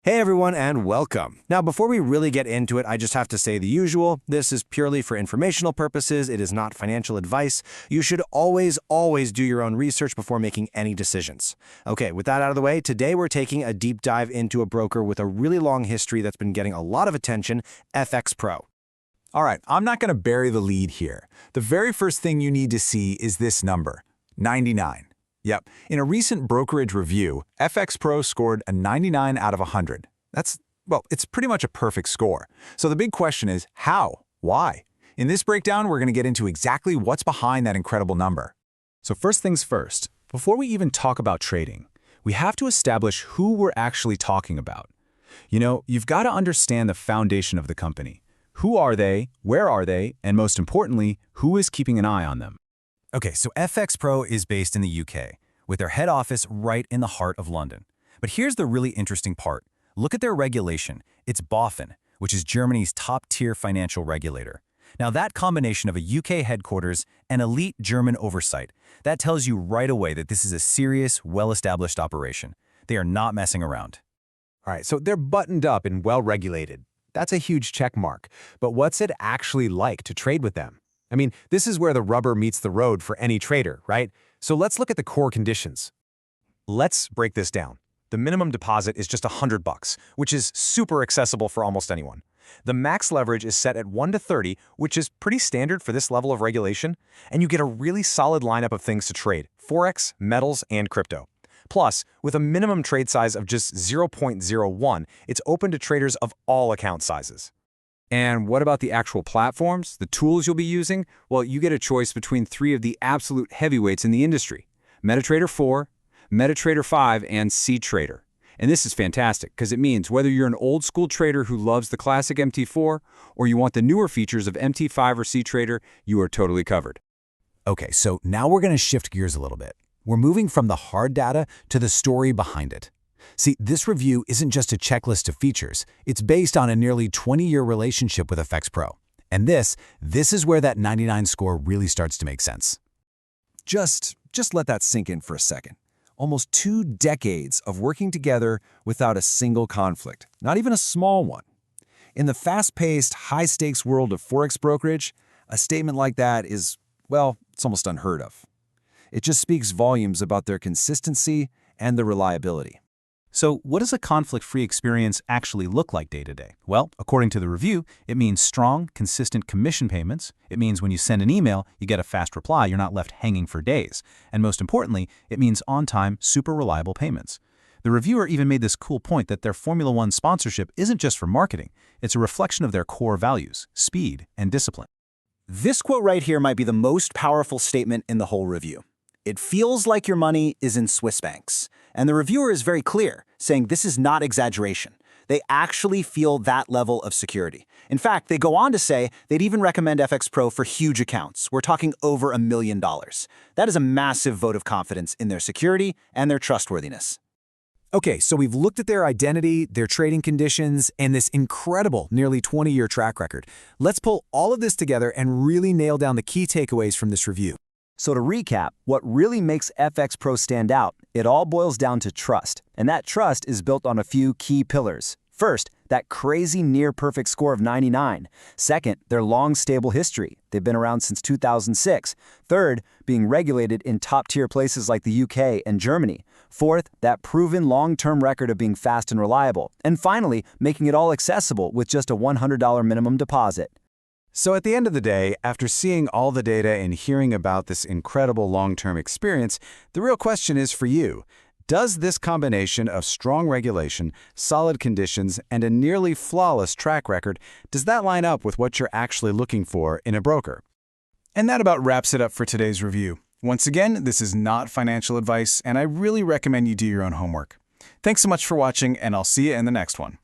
Hey everyone, and welcome. Now, before we really get into it, I just have to say the usual. This is purely for informational purposes. It is not financial advice. You should always do your own research before making any decisions. Okay, with that out of the way, today we're taking a deep dive into a broker with a really long history that's been getting a lot of attention, FXPro. All right, I'm not going to bury the lead here. The very first thing you need to see is this number, 99. Yep, in a recent brokerage review, FXPro scored a 99 out of 100. It's pretty much a perfect score. So the big question is, how? Why? In this breakdown, we're going to get into exactly what's behind that incredible number. So first things first, before we even talk about trading, we have to establish who we're actually talking about. You've got to understand the foundation of the company. Who are they, where are they, and most importantly, who is keeping an eye on them? Okay, so FXPro is based in the UK, with their head office right in the heart of London. But here's the really interesting part. Look at their regulation. It's BaFin, which is Germany's top-tier financial regulator. Now, that combination of a UK headquarters and elite German oversight, that tells you right away that this is a serious, well-established operation. They are not messing around. All right, so they're buttoned up and well-regulated. That's a huge check mark. But what's it actually like to trade with them? I mean, this is where the rubber meets the road for any trader, right? So let's look at the core conditions. Let's break this down. The minimum deposit is just $100, which is super accessible for almost anyone. The max leverage is set at 1 to 30, which is pretty standard for this level of regulation, and you get a really solid lineup of things to trade: Forex, metals, and crypto. Plus, with a minimum trade size of just 0.01, it's open to traders of all account sizes. And what about the actual platforms, the tools you'll be using? Well, you get a choice between 3 of the absolute heavyweights in the industry: MetaTrader 4, MetaTrader 5, and cTrader. And this is fantastic because it means whether you're an old-school trader who loves the classic MT4 or you want the newer features of MT5 or cTrader, you are totally covered. Okay, so now we're going to shift gears a little bit. We're moving from the hard data to the story behind it. See, this review isn't just a checklist of features. It's based on a nearly 20-year relationship with FXPro. And this is where that 99 score really starts to make sense. Just let that sink in for a second. Almost 2 decades of working together without a single conflict, not even a small one. In the fast-paced, high-stakes world of Forex brokerage, a statement like that is, well, it's almost unheard of. It just speaks volumes about their consistency and their reliability. So what does a conflict-free experience actually look like day to day? Well, according to the review, it means strong, consistent commission payments. It means when you send an email, you get a fast reply, you're not left hanging for days. And most importantly, it means on-time, super reliable payments. The reviewer even made this cool point that their Formula One sponsorship isn't just for marketing. It's a reflection of their core values: speed and discipline. This quote right here might be the most powerful statement in the whole review. It feels like your money is in Swiss banks. And the reviewer is very clear, saying this is not exaggeration. They actually feel that level of security. In fact, they go on to say they'd even recommend FXPro for huge accounts. We're talking over $1 million. That is a massive vote of confidence in their security and their trustworthiness. Okay, so we've looked at their identity, their trading conditions, and this incredible nearly 20-year track record. Let's pull all of this together and really nail down the key takeaways from this review. So to recap, what really makes FXPro stand out, it all boils down to trust. And that trust is built on a few key pillars. First, that crazy near-perfect score of 99. Second, their long, stable history. They've been around since 2006. Third, being regulated in top-tier places like the UK and Germany. Fourth, that proven long-term record of being fast and reliable. And finally, making it all accessible with just a $100 minimum deposit. So at the end of the day, after seeing all the data and hearing about this incredible long-term experience, the real question is for you: does this combination of strong regulation, solid conditions, and a nearly flawless track record, does that line up with what you're actually looking for in a broker? And that about wraps it up for today's review. Once again, this is not financial advice, and I really recommend you do your own homework. Thanks so much for watching, and I'll see you in the next one.